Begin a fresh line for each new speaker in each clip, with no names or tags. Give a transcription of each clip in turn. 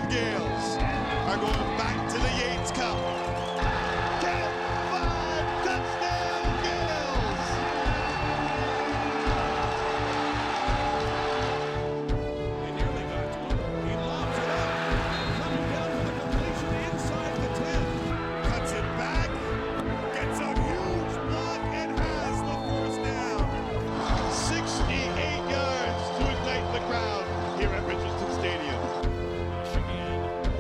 Golden Gaels are going back to the Yates Cup. Get 5 touchdown Gaels!
He nearly got to him. He lobs it up. Coming down with a completion inside the 10.
Cuts it back. Gets a huge block and has the first down. 68 yards to ignite the crowd here at Richardson Stadium.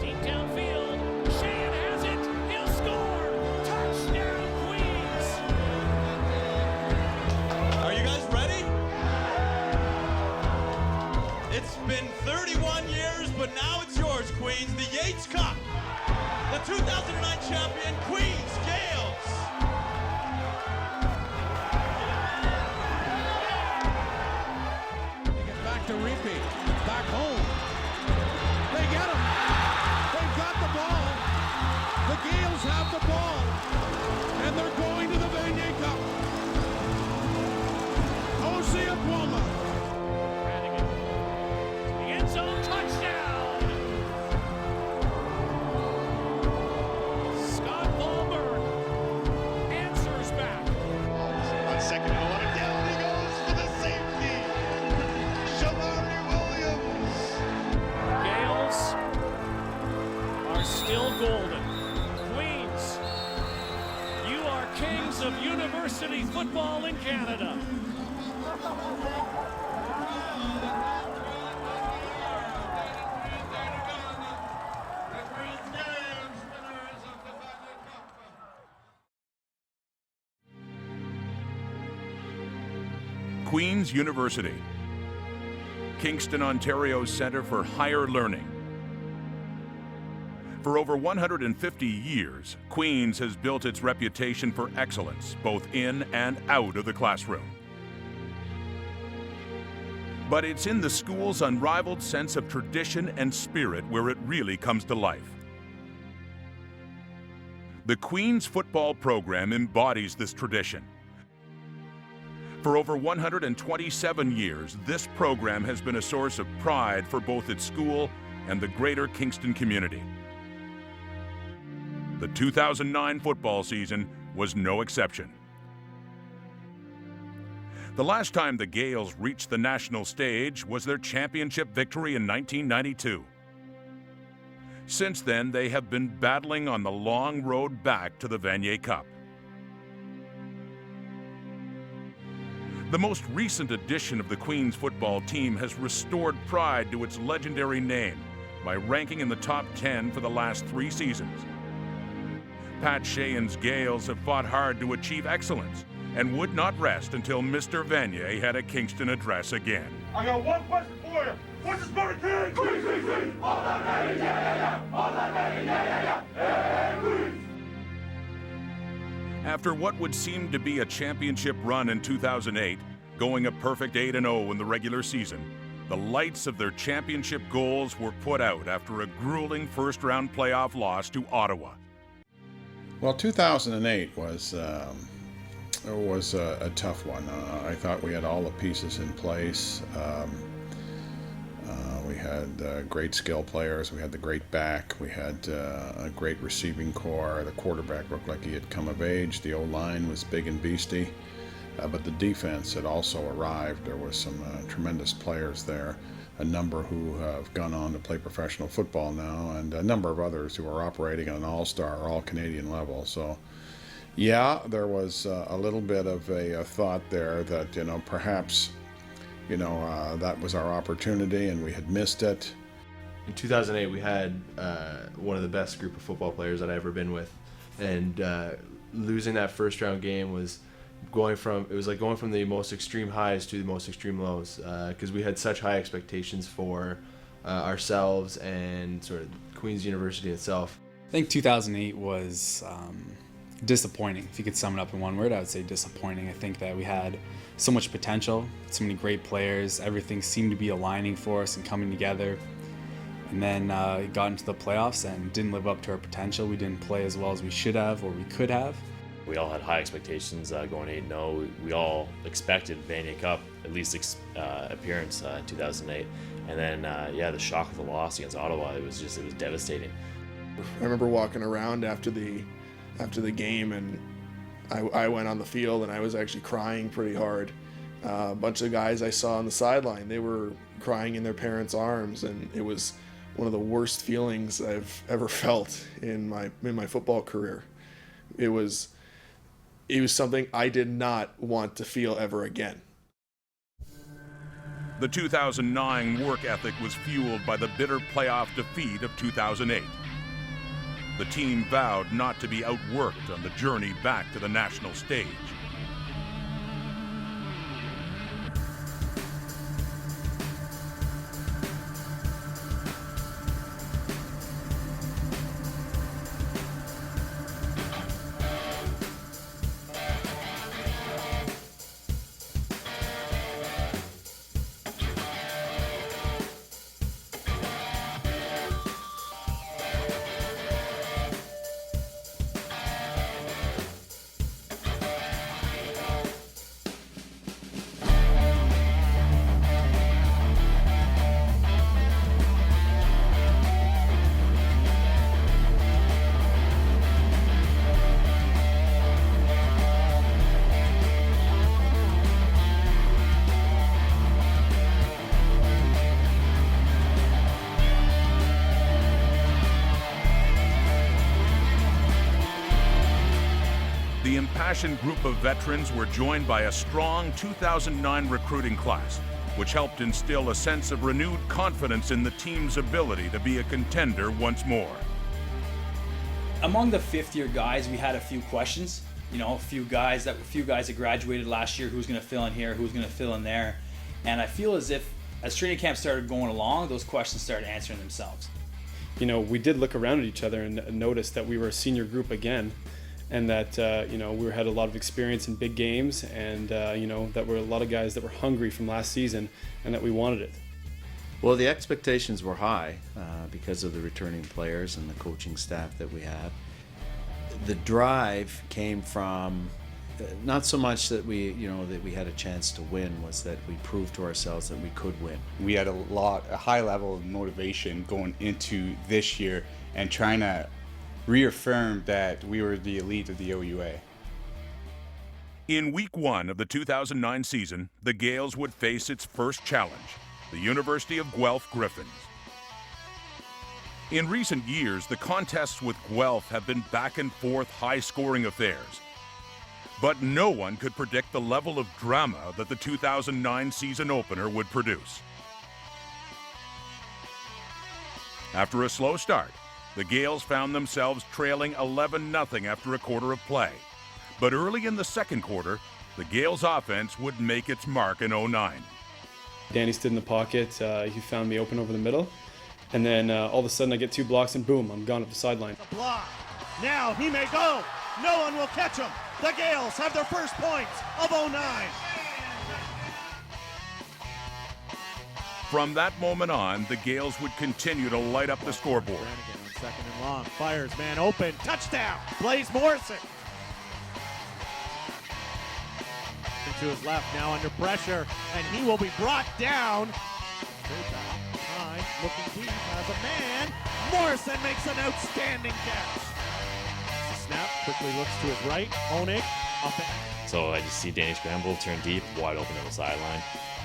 Deep downfield, Sheehan has it, he'll score! Touchdown, Queens!
Are you guys ready? It's been 31 years, but now it's yours, Queens. The Yates Cup. The 2009 champion, Queens Gaels.
They get back to repeat. Back home. They get him. They've got the ball. The Gaels have the ball. And they're going to the Vanier Cup. OTTAWA.
The end zone touchdown! Scott Ballberg answers back.
On second and 11, down he goes for the safety. Shamari Williams.
Gales are still golden. Queens, you are kings of university football in Canada.
Queen's University, Kingston, Ontario's Centre for Higher Learning. For over 150 years, Queen's has built its reputation for excellence, both in and out of the classroom. But it's in the school's unrivaled sense of tradition and spirit where it really comes to life. The Queen's football program embodies this tradition. For over 127 years, this program has been a source of pride for both its school and the greater Kingston community. The 2009 football season was no exception. The last time the Gaels reached the national stage was their championship victory in 1992. Since then, they have been battling on the long road back to the Vanier Cup. The most recent edition of the Queen's football team has restored pride to its legendary name by ranking in the top 10 for the last 3 seasons. Pat Sheehan's Gaels have fought hard to achieve excellence and would not rest until Mr. Vanier had a Kingston address again.
I got one question for you. What's the Spirit King? Queens, Queens, Queens. All that ready, yeah. All that ready, yeah. Hey, Queens.
After what would seem to be a championship run in 2008, going a perfect 8-0 in the regular season, the lights of their championship goals were put out after a grueling first-round playoff loss to Ottawa.
Well, 2008 was a tough one. I thought we had all the pieces in place. We had great skill players. We had the great back. We had a great receiving core. The quarterback looked like he had come of age. The O-line was big and beastie. But the defense had also arrived. There was some tremendous players there, a number who have gone on to play professional football now, and a number of others who are operating on an all-star or all-Canadian level. So, yeah, there was a little bit of a thought there that, perhaps, that was our opportunity and we had missed it.
In 2008, we had one of the best group of football players that I've ever been with, and losing that first-round game was going from the most extreme highs to the most extreme lows, because we had such high expectations for ourselves and sort of Queen's University itself.
I think 2008 was disappointing. If you could sum it up in one word, I would say disappointing. I think that we had so much potential, so many great players, everything seemed to be aligning for us and coming together. And then it got into the playoffs and didn't live up to our potential. We didn't play as well as we should have or we could have.
We all had high expectations going 8-0. We all expected Vanier Cup, at least appearance in 2008. And then, yeah, the shock of the loss against Ottawa, it was devastating.
I remember walking around after the game, and I went on the field and I was actually crying pretty hard. A bunch of guys I saw on the sideline, they were crying in their parents' arms, and it was one of the worst feelings I've ever felt in my football career. It was something I did not want to feel ever again.
The 2009 work ethic was fueled by the bitter playoff defeat of 2008. The team vowed not to be outworked on the journey back to the national stage. The impassioned group of veterans were joined by a strong 2009 recruiting class, which helped instill a sense of renewed confidence in the team's ability to be a contender once more.
Among the fifth-year guys, we had a few questions. You know, a few guys that graduated last year, who's going to fill in here, who's going to fill in there. And I feel as training camp started going along, those questions started answering themselves.
You know, we did look around at each other and noticed that we were a senior group again, and that you know, we had a lot of experience in big games, and you know, that were a lot of guys that were hungry from last season, and that we wanted it.
Well, the expectations were high because of the returning players and the coaching staff that we have. The drive came from not so much that we had a chance to win, was that we proved to ourselves that we could win.
We had a high level of motivation going into this year and trying to reaffirm that we were the elite of the OUA.
In week 1 of the 2009 season, the Gaels would face its first challenge, the University of Guelph Griffins. In recent years, the contests with Guelph have been back and forth high-scoring affairs. But no one could predict the level of drama that the 2009 season opener would produce. After a slow start, the Gaels found themselves trailing 11-0 after a quarter of play. But early in the second quarter, the Gaels' offense would make its mark in 09.
Danny stood in the pocket, he found me open over the middle, and then all of a sudden I get 2 blocks and boom, I'm gone up the sideline.
A block. Now he may go. No one will catch him. The Gaels have their first points of 09.
From that moment on, the Gaels would continue to light up the scoreboard.
Brannigan on second and long. Fires, man open. Touchdown. Blaze Morrison. To his left, now under pressure, and he will be brought down. High, looking deep, has a man. Morrison makes an outstanding catch. Snap, quickly looks to his right. Honig, up it.
So I just see Danny scramble, turn deep, wide open on the sideline.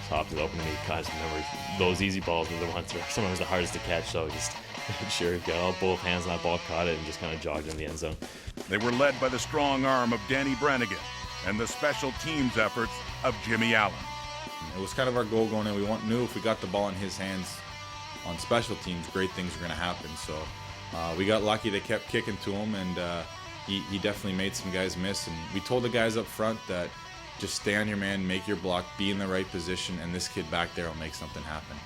Topped it open to me. Guys, remember, those easy balls were the ones that are sometimes the hardest to catch, so just sure, got both hands on that ball, caught it, and just kind of jogged in the end zone.
They were led by the strong arm of Danny Brannigan and the special teams efforts of Jimmy Allen.
It was kind of our goal going in. We knew if we got the ball in his hands on special teams, great things were going to happen. So we got lucky. They kept kicking to him, and he definitely made some guys miss. And we told the guys up front that just stay on your man, make your block, be in the right position, and this kid back there will make something happen.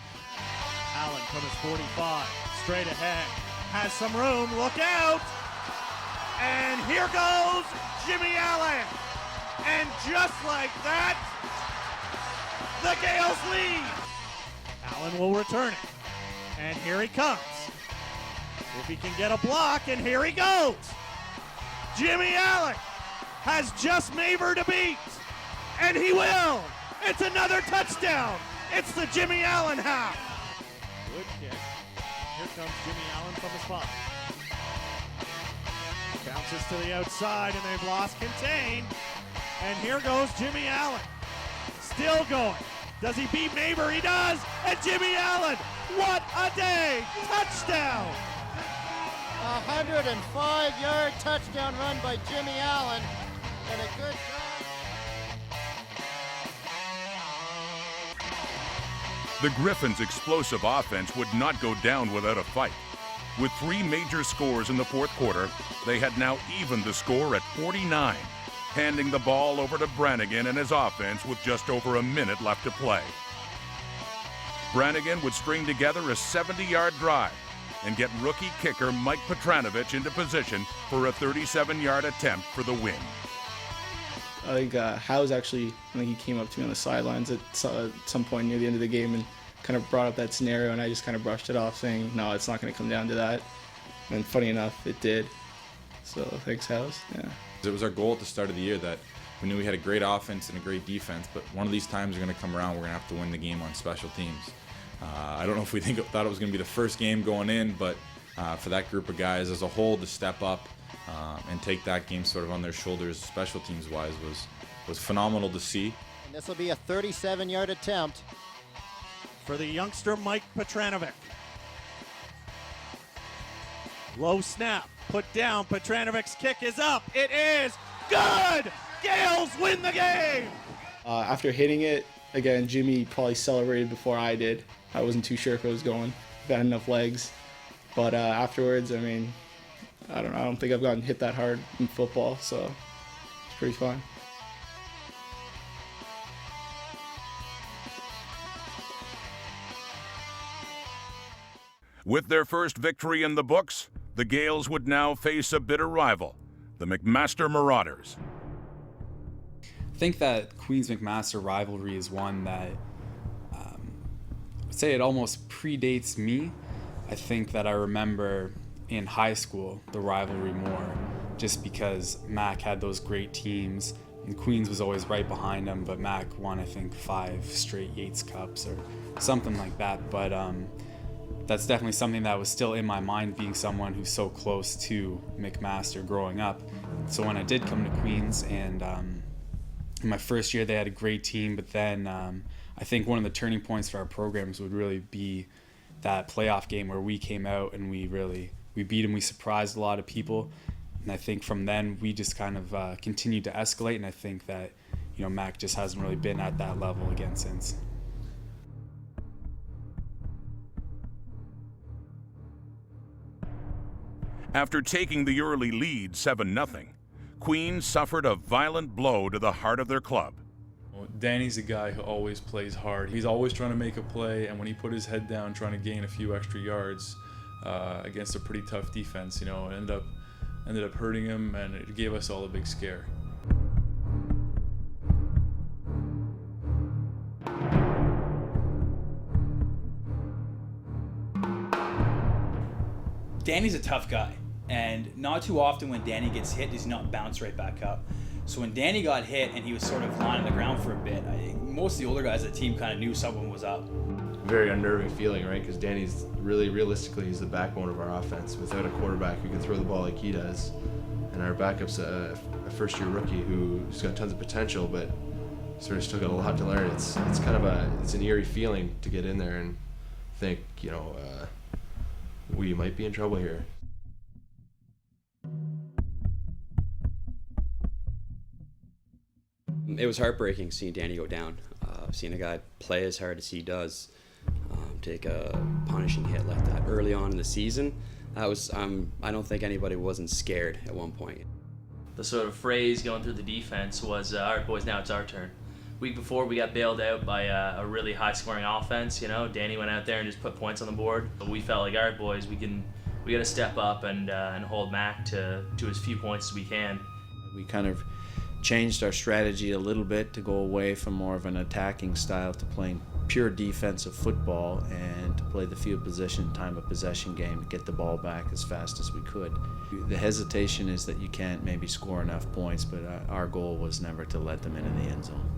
Allen from his 45, straight ahead, has some room, look out! And here goes Jimmy Allen! And just like that, the Gaels lead! Allen will return it. And here he comes. If he can get a block, and here he goes! Jimmy Allen has just Maver to beat. And he will! It's another touchdown! It's the Jimmy Allen half! Good kick. Here comes Jimmy Allen from the spot. Bounces to the outside, and they've lost contain. And here goes Jimmy Allen. Still going. Does he beat Maber? He does! And Jimmy Allen, what a day! Touchdown!
105-yard touchdown run by Jimmy Allen, and a good job.
The Griffins' explosive offense would not go down without a fight. With 3 major scores in the fourth quarter, they had now evened the score at 49, handing the ball over to Brannigan and his offense with just over a minute left to play. Brannigan would string together a 70-yard drive and get rookie kicker Mike Petranovich into position for a 37-yard attempt for the win.
I think Howes actually, I think he came up to me on the sidelines at some point near the end of the game and kind of brought up that scenario, and I just kind of brushed it off saying, no, it's not going to come down to that. And funny enough, it did. So thanks, Howes. Yeah.
It was our goal at the start of the year that we knew we had a great offense and a great defense, but one of these times are going to come around, we're going to have to win the game on special teams. I don't know if we thought it was going to be the first game going in, but for that group of guys as a whole to step up and take that game sort of on their shoulders, special teams wise, was phenomenal to see.
And this will be a 37-yard attempt
for the youngster Mike Petranovic. Low snap, put down. Petranovic's kick is up. It is good. Gales win the game.
After hitting it, again, Jimmy probably celebrated before I did. I wasn't too sure if it was going. Got enough legs. But afterwards, I mean, I don't know. I don't think I've gotten hit that hard in football, so it's pretty fun.
With their first victory in the books, the Gaels would now face a bitter rival, the McMaster Marauders.
I think that Queens-McMaster rivalry is one that I'd say it almost predates me. I think that I remember in high school the rivalry more, just because Mac had those great teams and Queens was always right behind them, but Mac won, I think, 5 straight Yates Cups or something like that. But that's definitely something that was still in my mind, being someone who's so close to McMaster growing up. So when I did come to Queens, and in my first year they had a great team, but then I think one of the turning points for our programs would really be that playoff game where we came out and we beat them. We surprised a lot of people, and I think from then we just kind of continued to escalate, and I think that, you know, Mac just hasn't really been at that level again since.
After taking the early lead 7-0, Queens suffered a violent blow to the heart of their club.
Danny's a guy who always plays hard. He's always trying to make a play, and when he put his head down trying to gain a few extra yards against a pretty tough defense, you know, ended up hurting him, and it gave us all a big scare.
Danny's a tough guy, and not too often when Danny gets hit, does he not bounce right back up. So when Danny got hit and he was sort of lying on the ground for a bit, I think most of the older guys on the team kind of knew someone was up.
Very unnerving feeling, right? Because Danny's really, realistically, he's the backbone of our offense. Without a quarterback who can throw the ball like he does, and our backup's a first-year rookie who's got tons of potential, but sort of still got a lot to learn. It's kind of it's an eerie feeling to get in there and think, you know, we might be in trouble here.
It was heartbreaking seeing Danny go down, seeing a guy play as hard as he does, take a punishing hit like that early on in the season. That was, I don't think anybody wasn't scared at one point.
The sort of phrase going through the defense was, all right, boys, now it's our turn. Week before, we got bailed out by a really high-scoring offense. You know, Danny went out there and just put points on the board. But we felt like, all right, boys, we got to step up and hold Mac to as few points as we can.
We kind of changed our strategy a little bit to go away from more of an attacking style to playing pure defensive football and to play the field position, time of possession game, to get the ball back as fast as we could. The hesitation is that you can't maybe score enough points, but our goal was never to let them into the end zone.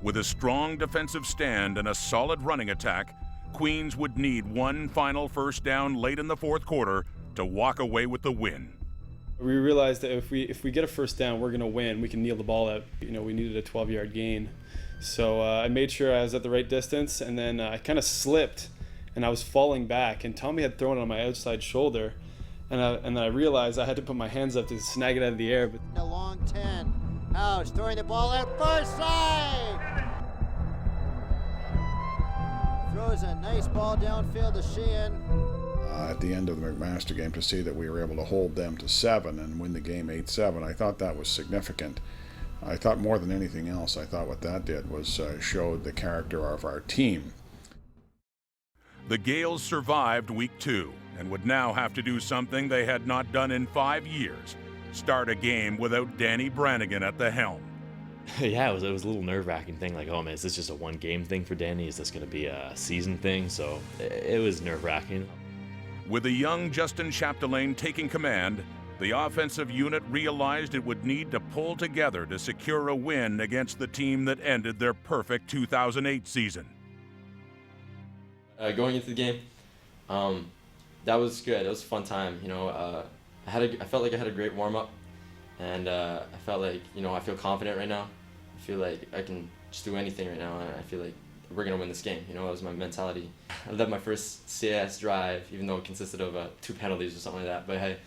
With a strong defensive stand and a solid running attack, Queens would need one final first down late in the fourth quarter to walk away with the win.
We realized that if we get a first down, we're going to win. We can kneel the ball out. You know, we needed a 12-yard gain. So I made sure I was at the right distance, and then I kind of slipped, and I was falling back, and Tommy had thrown it on my outside shoulder, and then I realized I had to put my hands up to snag it out of the air. But
A long 10. House throwing the ball out far side. Throws a nice ball downfield to Sheehan.
At the end of the McMaster game, to see that we were able to hold them to 7 and win the game 8-7, I thought that was significant. I thought more than anything else, I thought what that did was showed the character of our team.
The Gaels survived week 2 and would now have to do something they had not done in 5 years: start a game without Danny Brannigan at the helm.
Yeah, it was a little nerve-wracking thing. Like, oh man, is this just a one-game thing for Danny? Is this going to be a season thing? So it was nerve-wracking.
With a young Justin Chapdelaine taking command, the offensive unit realized it would need to pull together to secure a win against the team that ended their perfect 2008 season.
Going into the game, that was good. It was a fun time. You know, I felt like I had a great warm-up, and I felt like, you know, I feel confident right now. I feel like I can just do anything right now, and I feel like we're gonna win this game. You know, that was my mentality. I led my first CS drive, even though it consisted of 2 penalties or something like that. But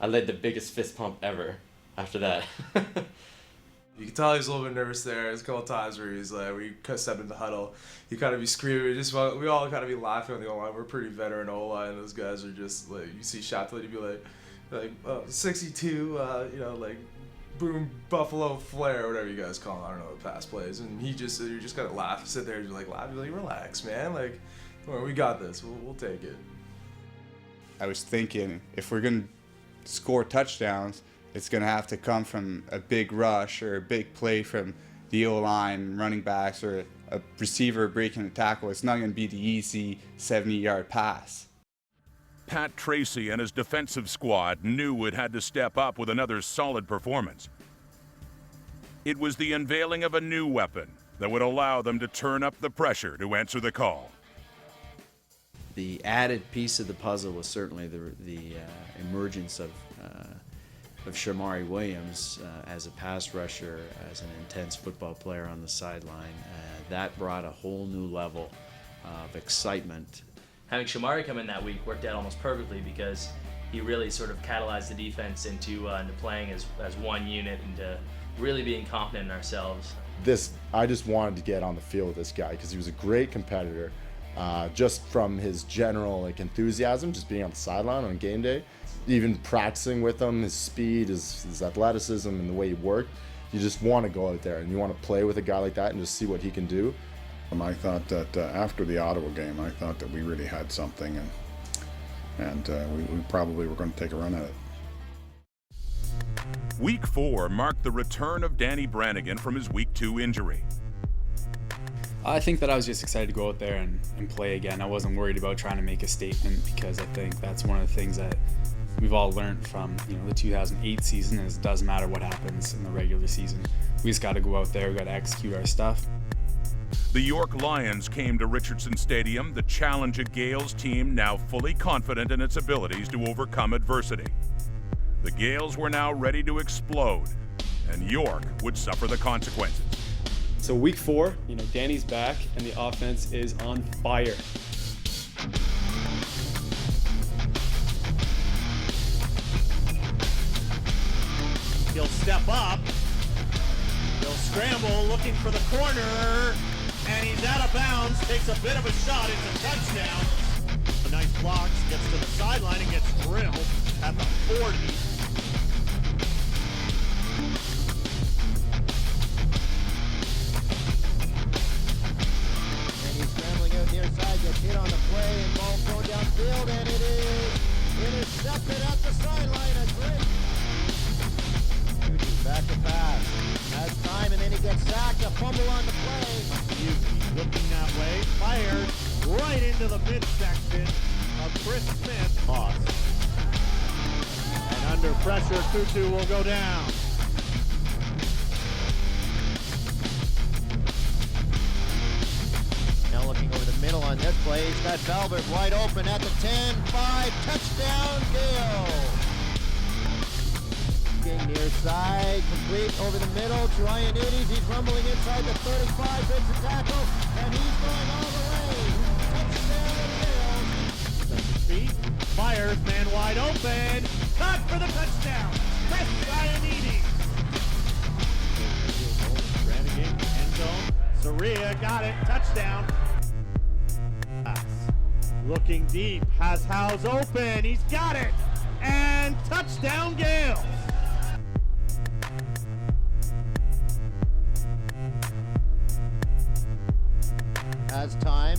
I led the biggest fist pump ever after that.
You can tell he was a little bit nervous there. There's a couple of times where he's like, we stepped in the huddle, he kind of be screaming. We all kind of be laughing on the O-line. We're pretty veteran O-line, and those guys are just like, you see Chapdelaine, you'd be like 62, you know, like boom, buffalo flare, whatever you guys call it. I don't know the pass plays, and you just gotta laugh, sit there, and you're like laugh, you're like, relax, man, like, don't worry, we got this. We'll take it.
I was thinking, if we're going to score touchdowns, it's going to have to come from a big rush or a big play from the O-line, running backs, or a receiver breaking a tackle. It's not going to be the easy 70-yard pass.
Pat Tracy and his defensive squad knew it had to step up with another solid performance. It was the unveiling of a new weapon that would allow them to turn up the pressure to answer the call.
The added piece of the puzzle was certainly the emergence of Shamari Williams as a pass rusher, as an intense football player on the sideline. That brought a whole new level of excitement.
Having Shamari come in that week worked out almost perfectly because he really sort of catalyzed the defense into playing as one unit and to really being confident in ourselves.
I just wanted to get on the field with this guy because he was a great competitor. Just from his general enthusiasm, just being on the sideline on game day, even practicing with him, his speed, his athleticism, and the way he worked, you just want to go out there and you want to play with a guy like that and just see what he can do.
I thought that after the Ottawa game, I thought that we really had something, and we probably were going to take a run at it.
Week 4 marked the return of Danny Brannigan from his Week 2 injury.
I think that I was just excited to go out there and play again. I wasn't worried about trying to make a statement because I think that's one of the things that we've all learned from the 2008 season is it doesn't matter what happens in the regular season. We just got to go out there, we got to execute our stuff.
The York Lions came to Richardson Stadium to challenge a Gaels team now fully confident in its abilities to overcome adversity. The Gaels were now ready to explode, and York would suffer the consequences.
So week 4, Danny's back and the offense is on fire.
He'll step up. He'll scramble, looking for the corner, and he's out of bounds. Takes a bit of a shot. It's a touchdown. A nice block. Gets to the sideline and gets drilled at the 40.
Near side, gets hit on the play, and ball thrown downfield, and it is intercepted at the sideline. A great back to pass, has time, and then he gets sacked. A fumble on the play.
Looking that way, fired right into the midsection of Chris Smith. Moss. And under pressure, Tutu will go down.
play. He's got Valbert wide open at the 10, 5, touchdown, Gales. Near side, complete over the middle to Ioannidis. He's rumbling inside the 35, breaks the tackle, and he's going all the way. Touchdown, Gales.
Sets his feet, fires, man wide open. Caught for the touchdown. Chris Ioannidis. Renegade, end zone. Soria got it, touchdown. Looking deep, has Howes open. He's got it, and touchdown, Gales.
Has time.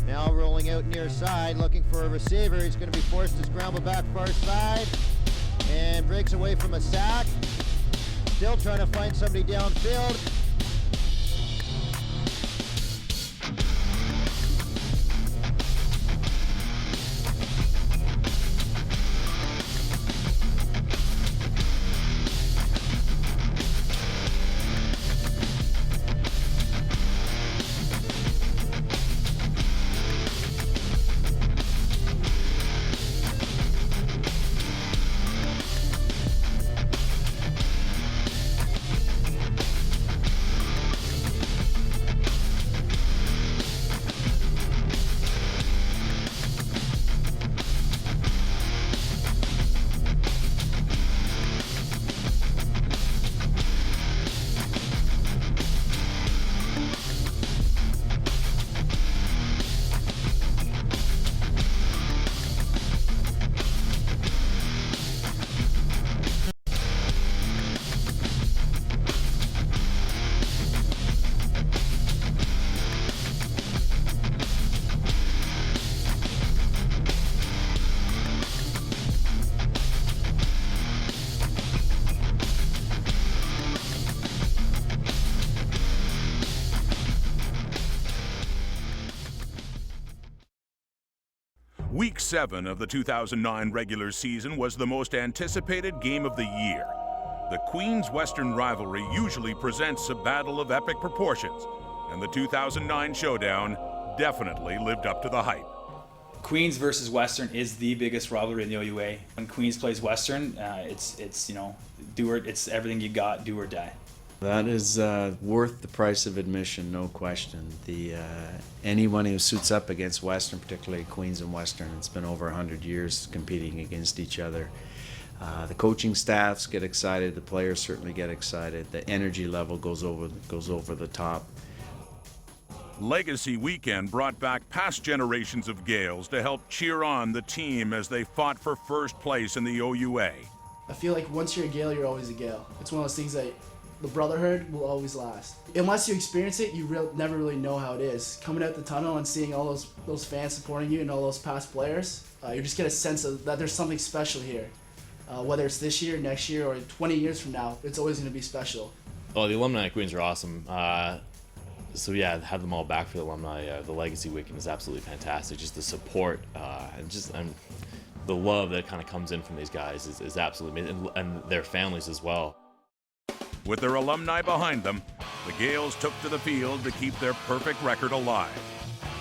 Now rolling out near side, looking for a receiver. He's going to be forced to scramble back far side and breaks away from a sack. Still trying to find somebody downfield.
Week 7 of the 2009 regular season was the most anticipated game of the year. The Queens-Western rivalry usually presents a battle of epic proportions, and the 2009 showdown definitely lived up to the hype.
Queens versus Western is the biggest rivalry in the OUA. When Queens plays Western, it's you know, it's everything you got, do or die.
That is worth the price of admission, no question. Anyone who suits up against Western, particularly Queens and Western, it's been over 100 years competing against each other. The coaching staffs get excited, the players certainly get excited. The energy level goes over the top.
Legacy Weekend brought back past generations of Gaels to help cheer on the team as they fought for first place in the OUA.
I feel like once you're a Gael, you're always a Gael. It's one of those things that the brotherhood will always last. Unless you experience it, you never really know how it is. Coming out the tunnel and seeing all those fans supporting you and all those past players, you just get a sense of that there's something special here. Whether it's this year, next year, or 20 years from now, it's always going to be special.
Oh, the alumni at Queens are awesome. So yeah, have them all back for the alumni. The Legacy Weekend is absolutely fantastic. Just the support and the love that kind of comes in from these guys is absolutely amazing, and their families as well.
With their alumni behind them, the Gaels took to the field to keep their perfect record alive.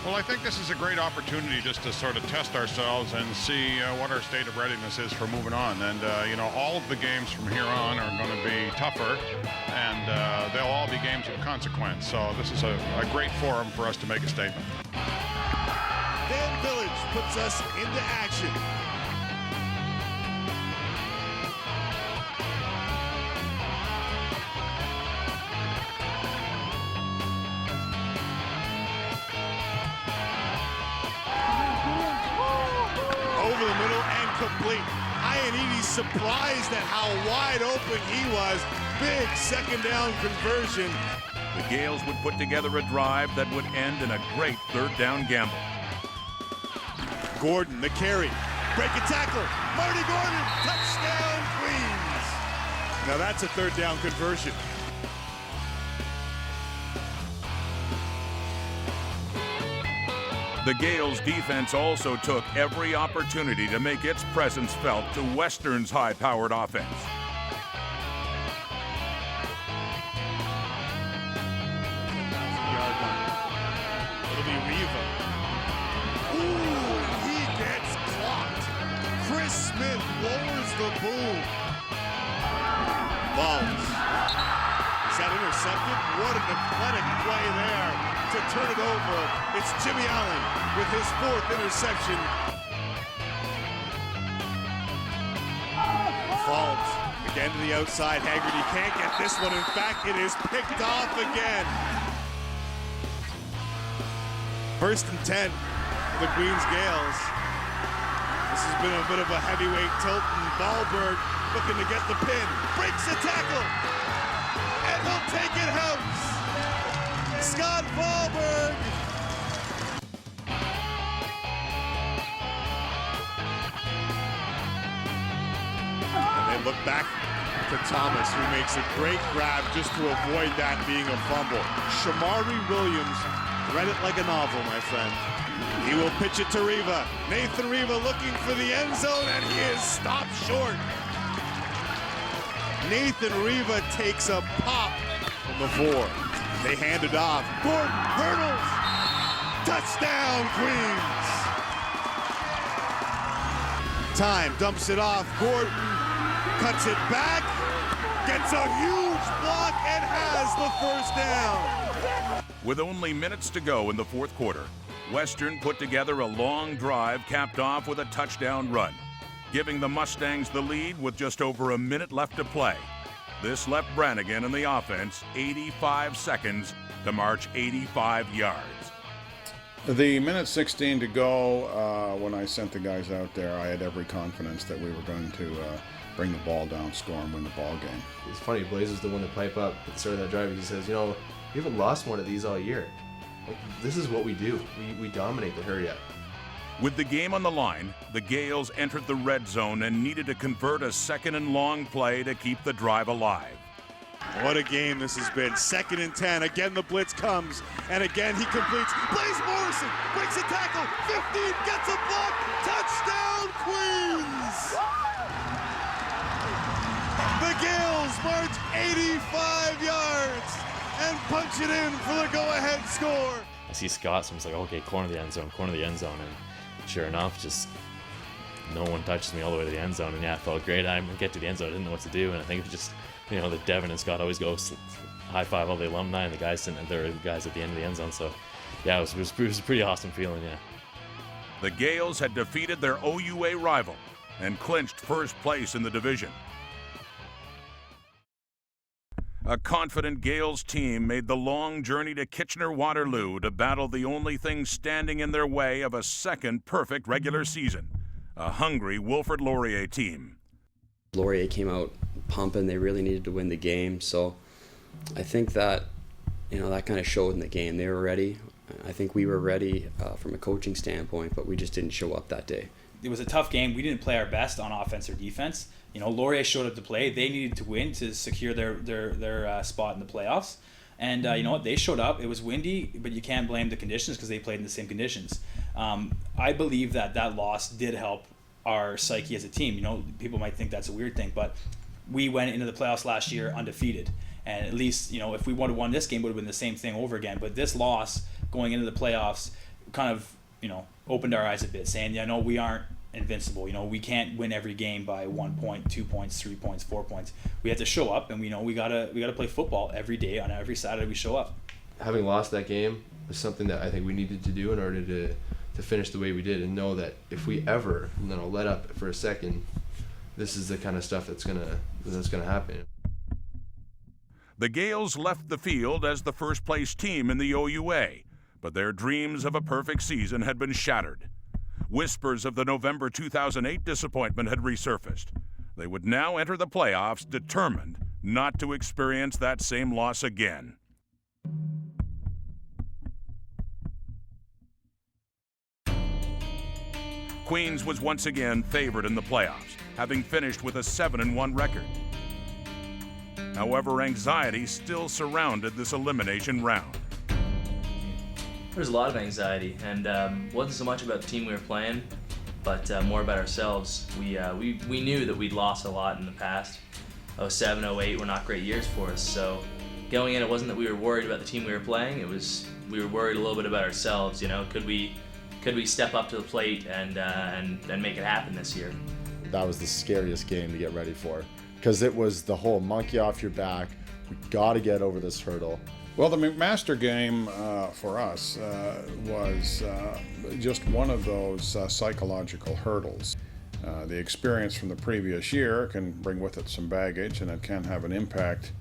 Well, I think this is a great opportunity just to sort of test ourselves and see what our state of readiness is for moving on. And, you know, all of the games from here on are going to be tougher, and they'll all be games of consequence. So this is a great forum for us to make a statement.
Van Village puts us into action. Over the middle and complete. Ioannidis surprised at how wide open he was. Big second down conversion.
The Gaels would put together a drive that would end in a great third down gamble.
Gordon, the carry. Break a tackle. Marty Gordon, touchdown Queens. Now that's a third down conversion.
The Gaels' defense also took every opportunity to make its presence felt to Western's high-powered offense.
It'll be Riva. Smith lowers the boom. Falls. Is that intercepted? What an athletic play there to turn it over. It's Jimmy Allen with his 4th interception. Falls again to the outside. Haggerty can't get this one. In fact, it is picked off again. 1st and 10 for the Queens Gaels. This has been a bit of a heavyweight tilt, and Ballberg looking to get the pin. Breaks the tackle, and he'll take it house. Scott Ballberg. And they look back to Thomas, who makes a great grab just to avoid that being a fumble. Shamari Williams read it like a novel, my friend. He will pitch it to Riva. Nathan Riva looking for the end zone, and he is stopped short. Nathan Riva takes a pop from the 4. They hand it off. Gordon hurdles. Touchdown, Queens. Time dumps it off. Gordon cuts it back, gets a huge block, and has the 1st down.
With only minutes to go in the 4th quarter, Western put together a long drive capped off with a touchdown run, giving the Mustangs the lead with just over a minute left to play. This left Brannigan and the offense 85 seconds to march 85 yards.
The minute 16 to go, when I sent the guys out there, I had every confidence that we were going to bring the ball down, score, and win the ball game.
It's funny, Blaze was the one to pipe up at the start of that drive. He says, you know, we haven't lost one of these all year. Like, this is what we do. We dominate the hurry up.
With the game on the line, the Gaels entered the red zone and needed to convert a 2nd and long play to keep the drive alive.
What a game this has been. 2nd and 10. Again, the blitz comes, and again he completes. Blaze Morrison breaks a tackle. 15, gets a block. Touchdown, Queens! The Gaels march 85 yards and punch it in for the go-ahead score.
I see Scott, so I'm just like, okay, corner of the end zone, and sure enough, just no one touches me all the way to the end zone, and yeah, it felt great. I get to the end zone, I didn't know what to do, and I think it was just, you know, that Devin and Scott always go high five all the alumni and the guys sitting there, the guys at the end of the end zone, so yeah, it was a pretty awesome feeling, yeah.
The Gaels had defeated their OUA rival and clinched 1st place in the division. A confident Gaels team made the long journey to Kitchener-Waterloo to battle the only thing standing in their way of a 2nd perfect regular season, a hungry Wilfrid Laurier team.
Laurier came out pumping. They really needed to win the game, so I think that, you know, that kind of showed in the game. They were ready. I think we were ready from a coaching standpoint, but we just didn't show up that day.
It was a tough game. We didn't play our best on offense or defense. You know, Laurier showed up to play. They needed to win to secure their spot in the playoffs. And you know what? They showed up. It was windy, but you can't blame the conditions because they played in the same conditions. I believe that loss did help our psyche as a team. You know, people might think that's a weird thing, but we went into the playoffs last year undefeated. And at least, you know, if we would have won this game, it would have been the same thing over again. But this loss going into the playoffs kind of, you know, opened our eyes a bit, saying, yeah, no, we aren't invincible. You know, we can't win every game by 1 point, 2 points, 3 points, 4 points. We have to show up, and we know we gotta play football every day. On every Saturday we show up.
Having lost that game was something that I think we needed to do in order to finish the way we did, and know that if we ever, you know, let up for a second, this is the kind of stuff that's gonna happen.
The Gaels left the field as the 1st place team in the OUA, but their dreams of a perfect season had been shattered. Whispers of the November 2008 disappointment had resurfaced. They would now enter the playoffs determined not to experience that same loss again. Queens was once again favored in the playoffs, having finished with a 7-1 record. However, anxiety still surrounded this elimination round.
There's a lot of anxiety, and wasn't so much about the team we were playing, but more about ourselves. We knew that we'd lost a lot in the past. 07, 08 were not great years for us, so going in, it wasn't that we were worried about the team we were playing, it was we were worried a little bit about ourselves. You know, could we step up to the plate and make it happen this year?
that was the scariest game to get ready for, because it was the whole monkey off your back. We got to get over this hurdle.
Well, the McMaster game for us was just one of those psychological hurdles. The experience from the previous year can bring with it some baggage, and it can have an impact,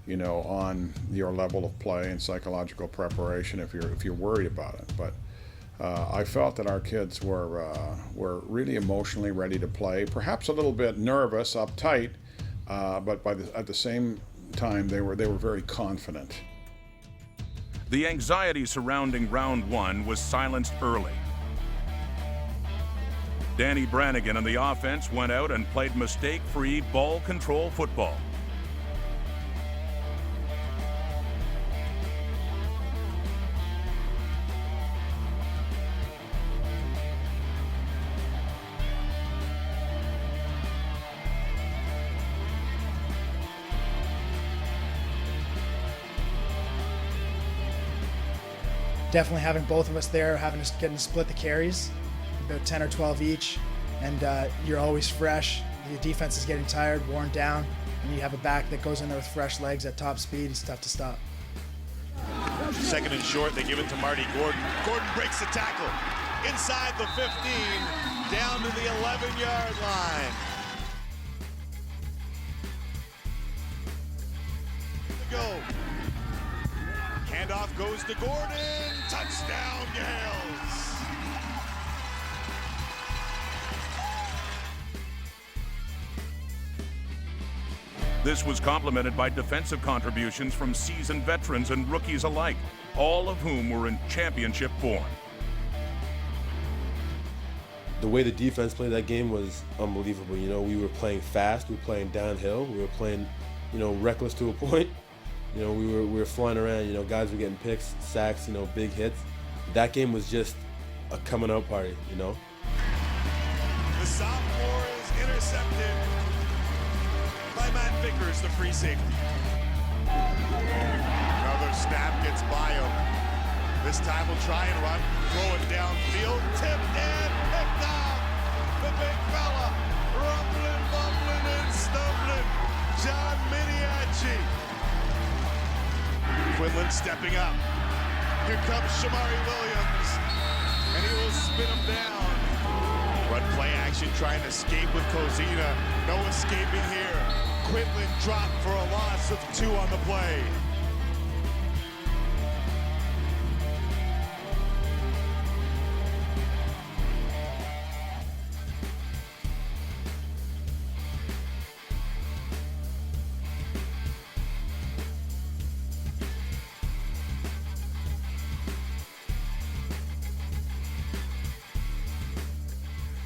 you know, on your level of play and psychological preparation if you're worried about it. But I felt that our kids were really emotionally ready to play, perhaps a little bit nervous, uptight, but at the same time they were very confident.
The anxiety surrounding round one was silenced early. Danny Brannigan and the offense went out and played mistake-free ball control football.
Definitely having both of us there, getting to split the carries, about 10 or 12 each, and you're always fresh. The defense is getting tired, worn down, and you have a back that goes in there with fresh legs at top speed. It's tough to stop.
Second and short, they give it to Marty Gordon. Gordon breaks the tackle inside the 15, down to the 11-yard line. Go. Handoff goes to Gordon. Touchdown, Gaels.
This was complemented by defensive contributions from seasoned veterans and rookies alike, all of whom were in championship form.
The way the defense played that game was unbelievable. You know, we were playing fast, we were playing downhill, we were playing, you know, reckless to a point. You know, we were flying around, you know, guys were getting picks, sacks, you know, big hits. That game was just a coming out party, you know.
The sophomore is intercepted by Matt Vickers, the free safety. Another snap gets by him. This time we'll try and run, throw it downfield, tipped and picked off. The big fella, rumbling, bumbling, and stumbling. John Miniacci. Quinlan stepping up. Here comes Shamari Williams, and he will spin him down. Run play action, trying to escape with Kozina. No escaping here. Quinlan dropped for a loss of 2 on the play.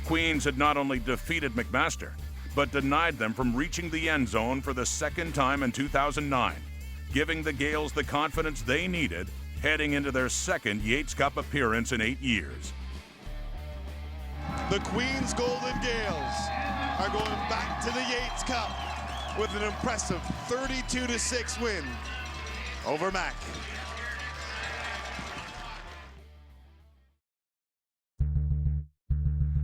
Queens had not only defeated McMaster, but denied them from reaching the end zone for the second time in 2009, giving the Gaels the confidence they needed heading into their second Yates Cup appearance in 8 years.
The Queens Golden Gaels are going back to the Yates Cup with an impressive 32-6 win over Mac.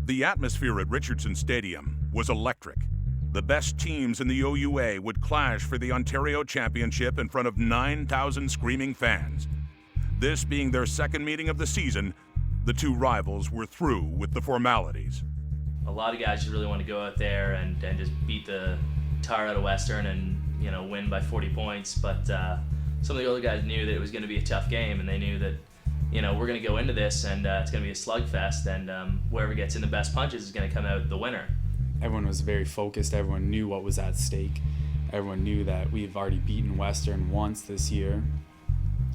The atmosphere at Richardson Stadium was electric. The best teams in the OUA would clash for the Ontario Championship in front of 9,000 screaming fans. This being their second meeting of the season, the two rivals were through with the formalities.
A lot of guys just really want to go out there and just beat the tar out of Western and, you know, win by 40 points. But some of the other guys knew that it was going to be a tough game, and they knew that, you know, we're going to go into this and it's going to be a slugfest, and whoever gets in the best punches is going to come out the winner.
Everyone was very focused. Everyone knew what was at stake. Everyone knew that we've already beaten Western once this year,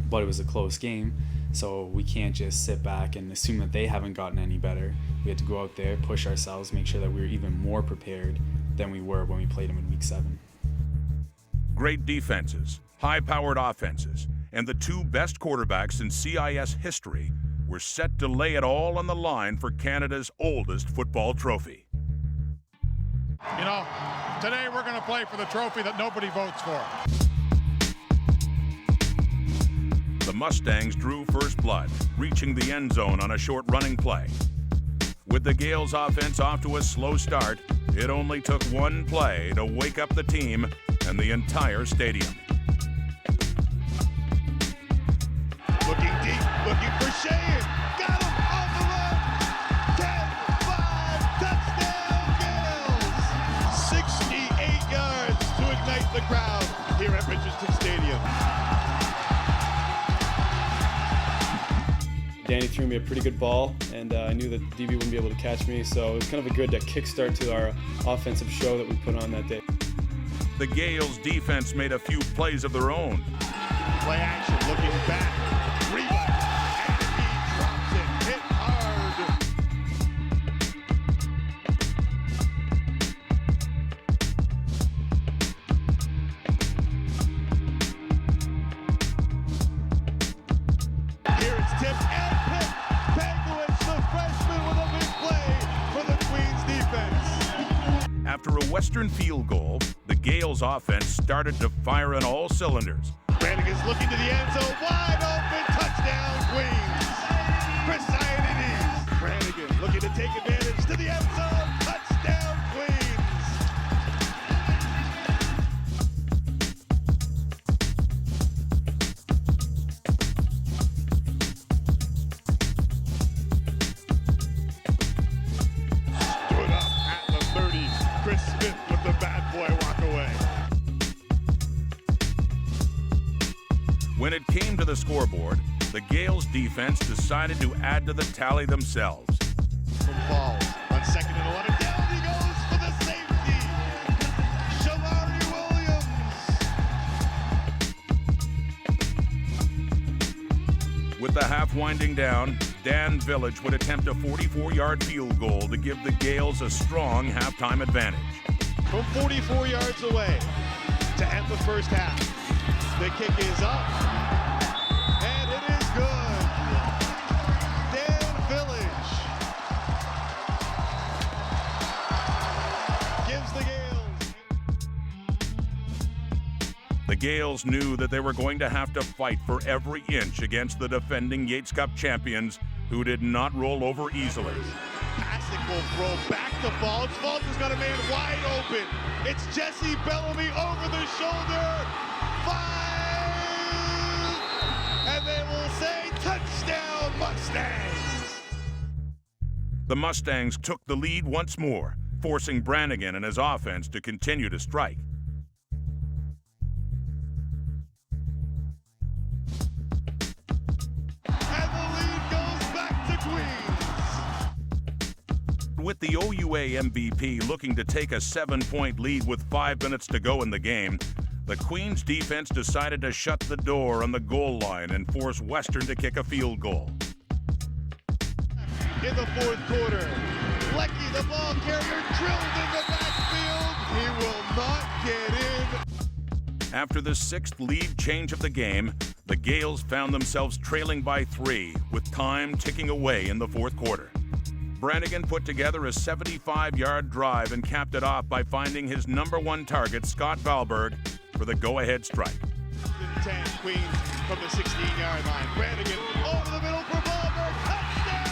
but it was a close game, so we can't just sit back and assume that they haven't gotten any better. We had to go out there, push ourselves, make sure that we were even more prepared than we were when we played them in Week 7.
Great defenses, high-powered offenses, and the two best quarterbacks in CIS history were set to lay it all on the line for Canada's oldest football trophy.
You know, today we're going to play for the trophy that nobody votes for.
The Mustangs drew first blood, reaching the end zone on a short running play. With the Gaels offense off to a slow start, it only took one play to wake up the team and the entire stadium.
Looking deep, looking for Sheehan. Got him on the run. 10-5, touchdown Gaels. 68 yards to ignite the crowd here at Richardson Stadium.
Danny threw me a pretty good ball, and I knew that DB wouldn't be able to catch me, so it was kind of a good kickstart to our offensive show that we put on that day.
The Gaels defense made a few plays of their own.
Play action, looking back. Rebound, and he drops it. Hit hard. Here it's tipped and picked. Penguins, the freshman, with a big play for the Queens defense.
After a Western field goal, the Gaels offense started to fire on all cylinders.
Brannigan's looking to the end zone, wide open, touchdown Queens. Chris Ioannidis. Brannigan looking to take advantage to the end zone, touchdown Queens. Stood up at the 30. Chris Smith with the bad boy walk away.
When it came to the scoreboard, the Gaels defense decided to add to the tally themselves.
From Falls on 2nd and 11. Down he goes for the safety. Shamari Williams.
With the half winding down, Dan Village would attempt a 44-yard field goal to give the Gaels a strong halftime advantage.
From 44 yards away to end the first half. The kick is up, and it is good. Dan Village gives the Gaels.
The Gaels knew that they were going to have to fight for every inch against the defending Yates Cup champions, who did not roll over easily.
Fantastic will throw back to Falls. Falls has got a man wide open. It's Jesse Bellamy over the shoulder. 5. And they will say, touchdown Mustangs!
The Mustangs took the lead once more, forcing Brannigan and his offense to continue to strike.
And the lead goes back to Queens.
With the OUA MVP looking to take a 7-point lead with 5 minutes to go in the game, the Queens defense decided to shut the door on the goal line and force Western to kick a field goal.
In the fourth quarter, Lecky, the ball carrier, drilled in the backfield. He will not get in.
After the 6th lead change of the game, the Gaels found themselves trailing by 3 with time ticking away in the fourth quarter. Brannigan put together a 75-yard drive and capped it off by finding his #1 target, Scott Valberg, for the go-ahead strike.
10, Queens from the 16-yard line. Brannigan over the middle for Valberg. Touchdown,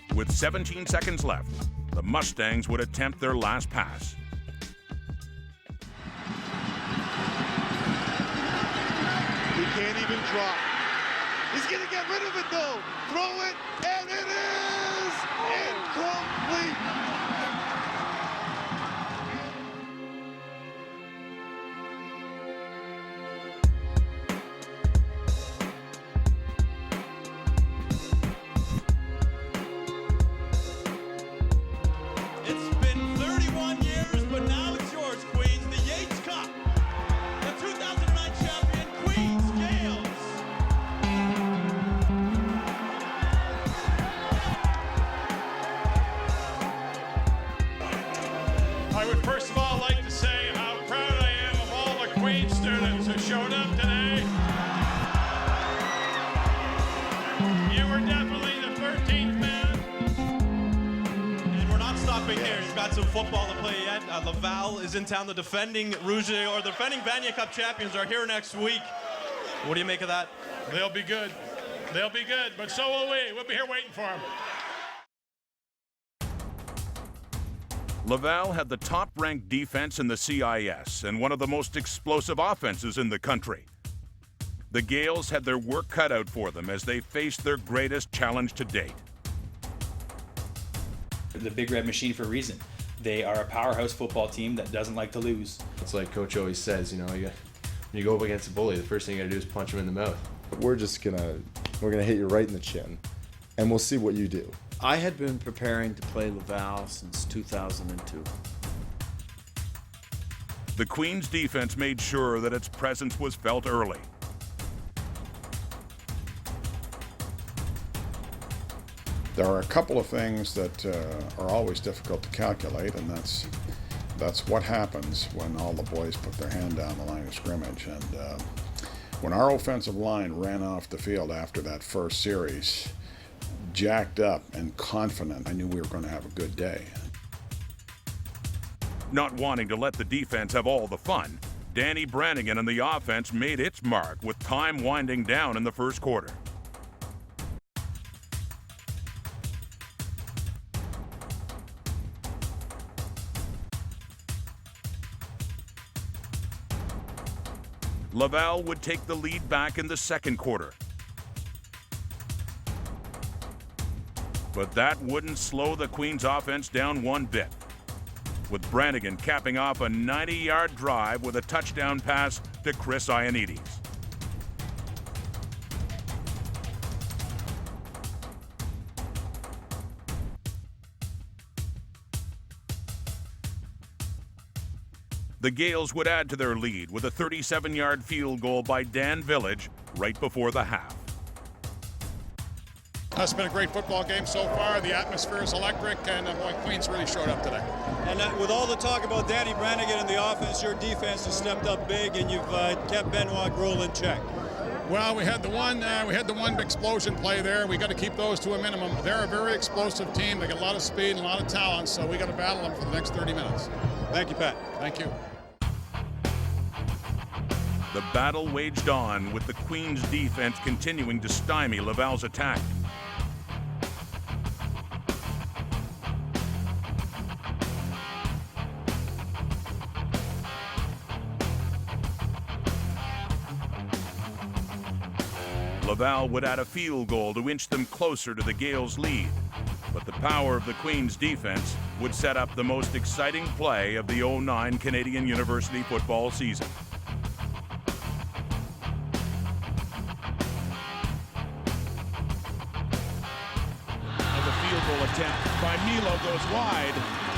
Queens!
With 17 seconds left, the Mustangs would attempt their last pass.
He can't even drop. He's going to get rid of it, though. Throw it, and it is incomplete.
It's been 31 years, but now it's yours, Queens. The Yates Cup. The 2009 champion, Queens Gaels.
I would first of all like to say how proud I am of all the Queens students who showed up today. You were definitely the 13th man.
And we're not stopping there. You've got some football to play yet. Laval is in town. The defending Vanier Cup champions are here next week.
What do you make of that?
They'll be good. They'll be good, but so will we. We'll be here waiting for them.
Laval had the top-ranked defense in the CIS and one of the most explosive offenses in the country. The Gaels had their work cut out for them as they faced their greatest challenge to date.
The Big Red Machine for a reason. They are a powerhouse football team that doesn't like to lose.
It's like Coach always says, you know, when you go up against a bully, the first thing you gotta do is punch him in the mouth.
We're gonna hit you right in the chin, and we'll see what you do.
I had been preparing to play Laval since 2002.
The Queen's defense made sure that its presence was felt early.
There are a couple of things that are always difficult to calculate, and that's what happens when all the boys put their hand down the line of scrimmage. And when our offensive line ran off the field after that first series, jacked up and confident, I knew we were going to have a good day.
Not wanting to let the defense have all the fun, Danny Brannigan and the offense made its mark with time winding down in the first quarter. Laval would take the lead back in the second quarter. But that wouldn't slow the Queens offense down one bit, with Brannigan capping off a 90-yard drive with a touchdown pass to Chris Ioannidis. The Gaels would add to their lead with a 37-yard field goal by Dan Village right before the half.
It's been a great football game so far. The atmosphere is electric, and boy, Queens really showed up today.
And with all the talk about Danny Brannigan and the offense, your defense has stepped up big, and you've kept Benoit Grohl in check.
Well, we had the one explosion play there. We got to keep those to a minimum. They're a very explosive team. They got a lot of speed and a lot of talent, so we got to battle them for the next 30 minutes.
Thank you, Pat.
Thank you.
The battle waged on, with the Queens defense continuing to stymie Laval's attack. Laval would add a field goal to inch them closer to the Gaels' lead, but the power of the Queens defense would set up the most exciting play of the 2009 Canadian University football season.
And the field goal attempt by Milo goes wide,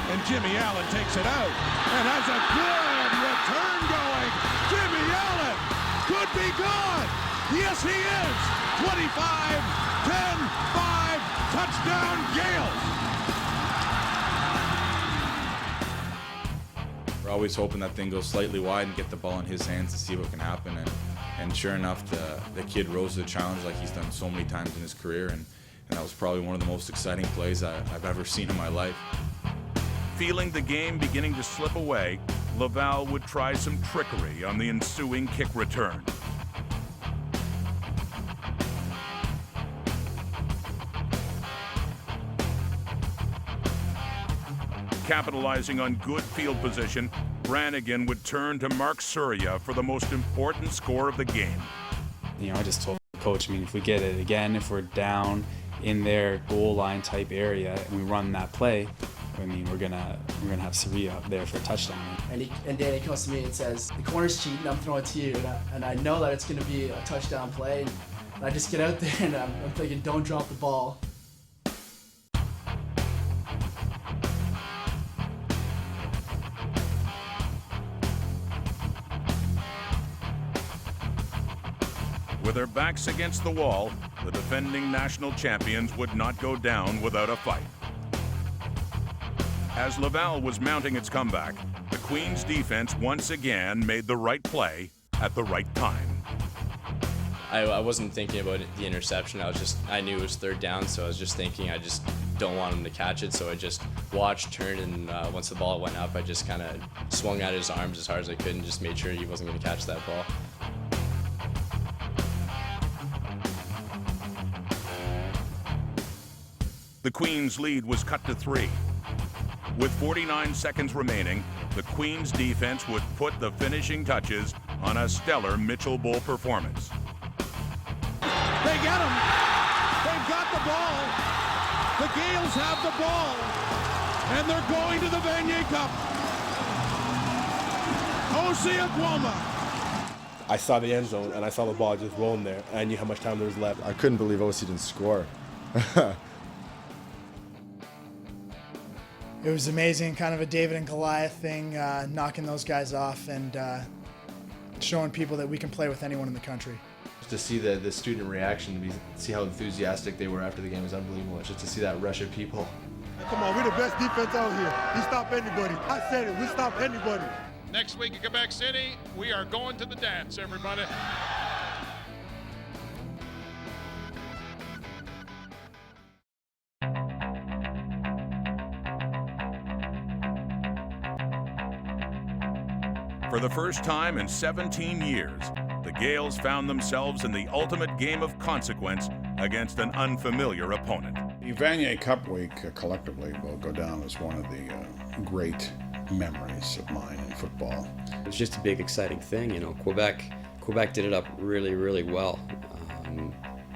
and Jimmy Allen takes it out and has a good return going. Jimmy Allen could be good. Yes, he is. 25, 10, 5, touchdown Gaels.
We're always hoping that thing goes slightly wide and get the ball in his hands to see what can happen. And sure enough, the kid rose to the challenge like he's done so many times in his career. And that was probably one of the most exciting plays I've ever seen in my life.
Feeling the game beginning to slip away, Laval would try some trickery on the ensuing kick return. Capitalizing on good field position, Brannigan would turn to Mark Surya for the most important score of the game.
You know, I just told the coach, I mean, if we get it again, if we're down in their goal line type area and we run that play, I mean, we're gonna have Surya up there for a touchdown.
And Danny comes to me and says, the corner's cheating, I'm throwing it to you. And I know that it's gonna be a touchdown play. And I just get out there and I'm thinking, don't drop the ball.
With their backs against the wall, the defending national champions would not go down without a fight. As Laval was mounting its comeback, the Queens defense once again made the right play at the right time.
I wasn't thinking about the interception. I knew it was third down, so I was just thinking I just don't want him to catch it. So I just watched, turned, and once the ball went up, I just kind of swung at his arms as hard as I could and just made sure he wasn't going to catch that ball.
the Queens' lead was cut to 3. With 49 seconds remaining, the Queens' defense would put the finishing touches on a stellar Mitchell Bull performance.
They get him. They've got the ball. The Gaels have the ball. And they're going to the Vanier Cup. OTTAWA.
I saw the end zone and I saw the ball just rolling there. And I knew how much time there was left.
I couldn't believe OC didn't score.
It was amazing, kind of a David and Goliath thing, knocking those guys off and showing people that we can play with anyone in the country.
To see the student reaction, to see how enthusiastic they were after the game was unbelievable. Just to see that rush of people.
Come on, we're the best defense out here. We stop anybody. I said it, we stop anybody.
Next week in Quebec City, we are going to the dance, everybody.
For the first time in 17 years, the Gaels found themselves in the ultimate game of consequence against an unfamiliar opponent.
The Vanier Cup week collectively will go down as one of the great memories of mine in football.
It was just a big, exciting thing, you know. Quebec did it up really, really well.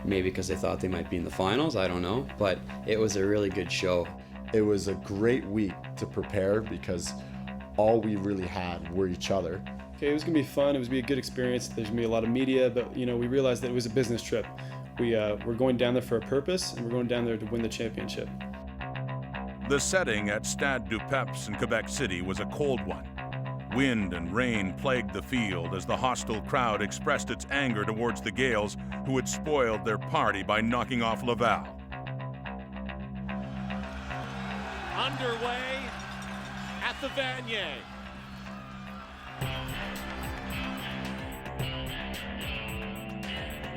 Maybe because they thought they might be in the finals, I don't know, but it was a really good show.
It was a great week to prepare because all we really had were each other.
Okay, it was gonna be fun. It was gonna be a good experience. There's gonna be a lot of media, but you know, we realized that it was a business trip. We're going down there for a purpose, and we're going down there to win the championship.
The setting at Stade du Peps in Quebec City was a cold one. Wind and rain plagued the field as the hostile crowd expressed its anger towards the Gaels, who had spoiled their party by knocking off Laval.
Underway at the Vanier.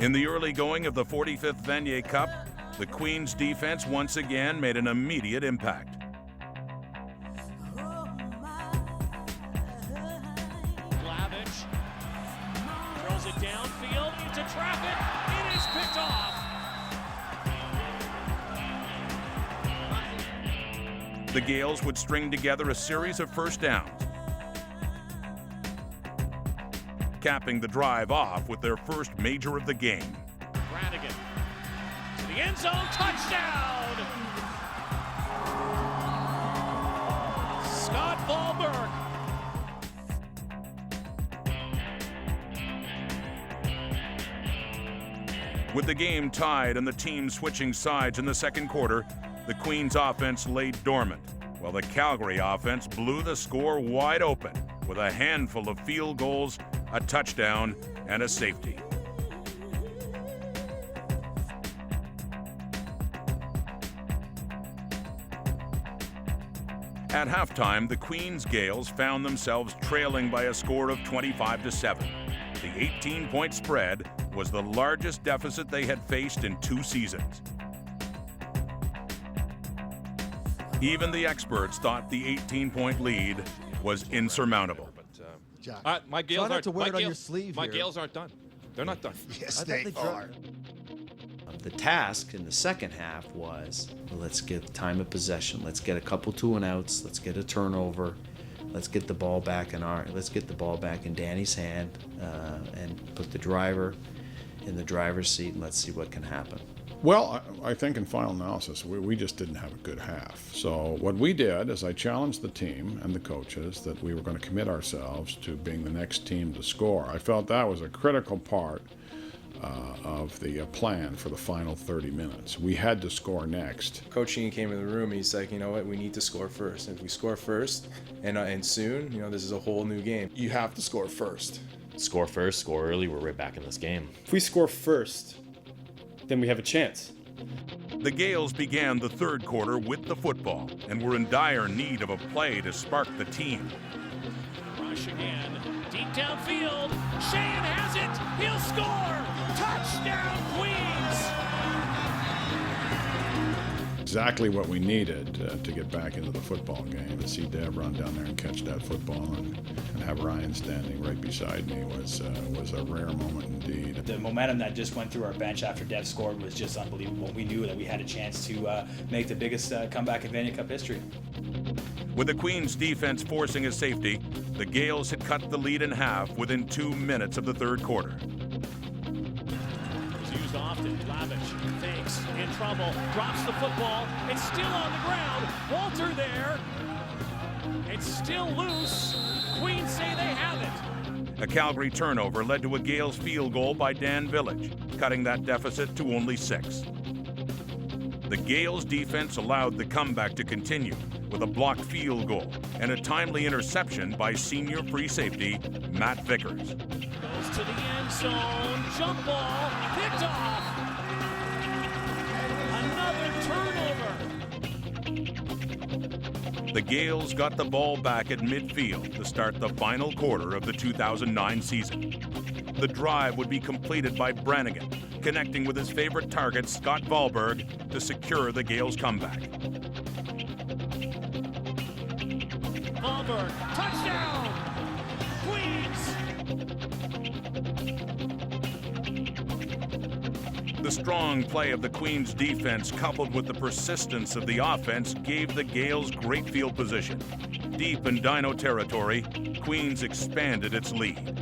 In the early going of the 45th Vanier Cup, the Queens' defense once again made an immediate impact.
Glavich throws it downfield into traffic. It is picked off.
The Gaels would string together a series of first downs, capping the drive off with their first major of the game.
Brannigan to the end zone, touchdown! Scott Wahlberg.
With the game tied and the team switching sides in the second quarter, the Queens offense laid dormant, while the Calgary offense blew the score wide open with a handful of field goals, a touchdown, and a safety. At halftime, the Queens Gaels found themselves trailing by a score of 25-7. The 18-point spread was the largest deficit they had faced in 2 seasons. Even the experts thought the 18-point lead was insurmountable.
My Gaels
Try not to wear
my
it on
Gaels-
your sleeve
My
here.
Gaels aren't done. They're not done.
Yes,
I
they
thought
are.
The task in the second half was, let's get time of possession. Let's get a couple 2-and-outs. Let's get a turnover. Let's get the ball back in Danny's hand, and put the driver in the driver's seat, and let's see what can happen.
Well, I think in final analysis, we just didn't have a good half. So what we did is I challenged the team and the coaches that we were going to commit ourselves to being the next team to score. I felt that was a critical part of the plan for the final 30 minutes. We had to score next.
Coach Sheen came in the room and he's like, you know what, we need to score first. And if we score first, and soon, you know, this is a whole new game.
You have to score first.
Score first, score early, we're right back in this game.
If we score first, then we have a chance.
The Gaels began the third quarter with the football and were in dire need of a play to spark the team.
Rush again, deep downfield. Shane has it. He'll score. Touchdown, Queens.
exactly what we needed to get back into the football game. To see Deb run down there and catch that football and have Ryan standing right beside me was a rare moment indeed.
The momentum that just went through our bench after Dev scored was just unbelievable. We knew that we had a chance to make the biggest comeback in Vanier Cup history.
With the Queens defense forcing a safety, the Gaels had cut the lead in half within 2 minutes of the third quarter.
It's used often. Lavich fakes, in trouble, drops the football. It's still on the ground. Walter there. It's still loose. Queens say they have it.
A Calgary turnover led to a Gaels field goal by Dan Village, cutting that deficit to only 6. The Gaels defense allowed the comeback to continue with a blocked field goal and a timely interception by senior free safety Matt Vickers.
Goes to the end zone. Jump ball. Picked off. Another turnover.
The Gaels got the ball back at midfield to start the final quarter of the 2009 season. The drive would be completed by Brannigan, connecting with his favorite target, Scott Wahlberg, to secure the Gaels' comeback.
Wahlberg, touchdown! Queens!
The strong play of the Queens defense coupled with the persistence of the offense gave the Gaels great field position. Deep in Dino territory, Queens expanded its lead.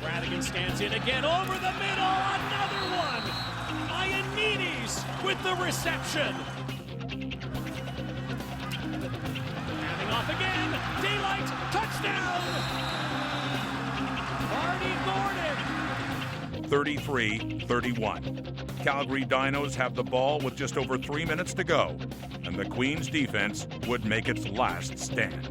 Brannigan stands in again over the middle. Another one! Iannides with the reception. Handing off again. Daylight, touchdown! Marty Gordon.
33-31. Calgary Dinos have the ball with just over 3 minutes to go, and the Queens defense would make its last stand.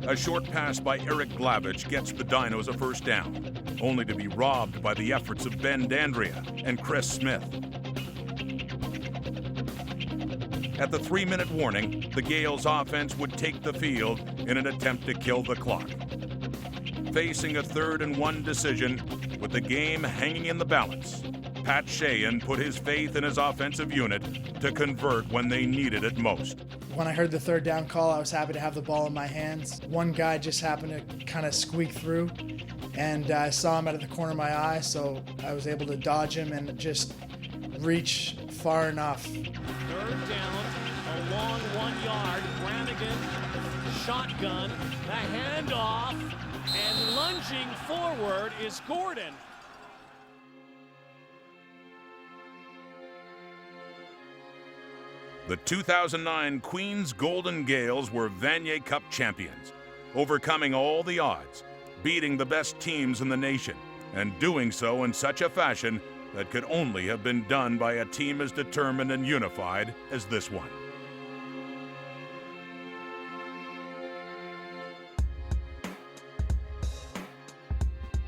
A short pass by Eric Glavich gets the Dinos a first down, only to be robbed by the efforts of Ben Dandria and Chris Smith. At the 3-minute warning, the Gaels offense would take the field in an attempt to kill the clock. Facing a 3rd and 1 decision, with the game hanging in the balance, Pat Sheehan put his faith in his offensive unit to convert when they needed it most.
When I heard the 3rd down call, I was happy to have the ball in my hands. One guy just happened to kind of squeak through, and I saw him out of the corner of my eye, so I was able to dodge him and just reach far enough.
3rd down, a long 1 yard. Brannigan, shotgun, the handoff, and lunging forward is Gordon.
The 2009 Queens Golden Gaels were Vanier Cup champions, overcoming all the odds, beating the best teams in the nation, and doing so in such a fashion that could only have been done by a team as determined and unified as this one.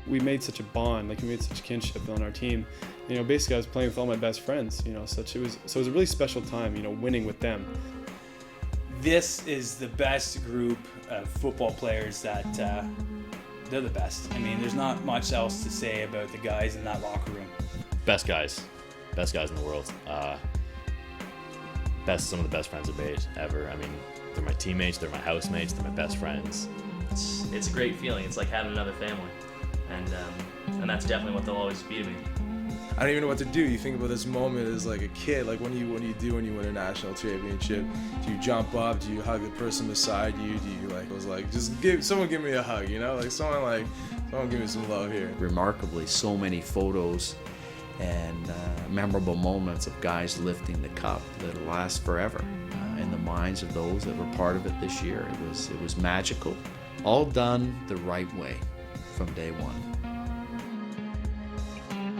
We made such a bond, like we made such kinship on our team. You know, basically I was playing with all my best friends, you know, so it was a really special time, you know, winning with them.
This is the best group of football players that they're the best. I mean, there's not much else to say about the guys in that locker room.
Best guys in the world. Some of the best friends I've made ever. I mean, they're my teammates, they're my housemates, they're my best friends.
It's a great feeling. It's like having another family, and that's definitely what they'll always be to me.
I don't even know what to do. You think about this moment as like a kid, like when you win a national championship. Do you jump up? Do you hug the person beside you? Do you just give me a hug? You know, someone give me some love here.
Remarkably, so many photos and memorable moments of guys lifting the cup that'll last forever in the minds of those that were part of it this year. It was magical, all done the right way from day one.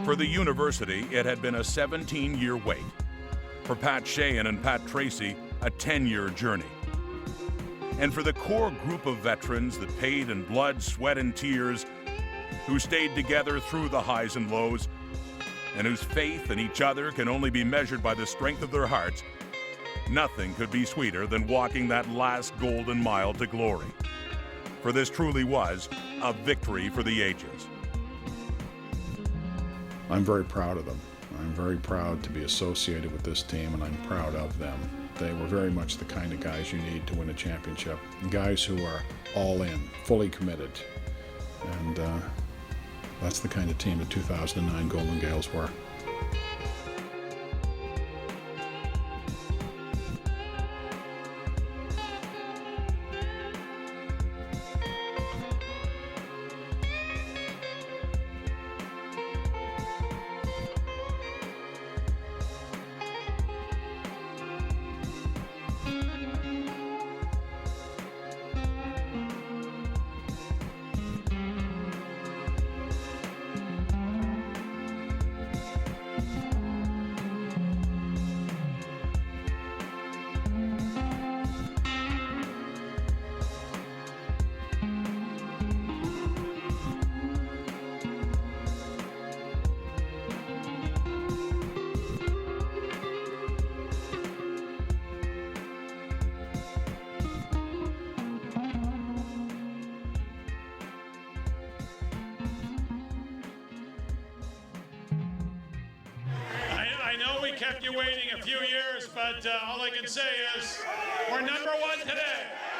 For the university, it had been a 17-year wait. For Pat Sheehan and Pat Tracy, a 10-year journey. And for the core group of veterans that paid in blood, sweat, and tears, who stayed together through the highs and lows, and whose faith in each other can only be measured by the strength of their hearts, nothing could be sweeter than walking that last golden mile to glory. For this truly was a victory for the ages.
I'm very proud of them. I'm very proud to be associated with this team, and I'm proud of them. They were very much the kind of guys you need to win a championship. Guys who are all in, fully committed. And that's the kind of team the 2009 Golden Gaels were.
I know we kept you waiting a few years, but all I can say is we're #1 today.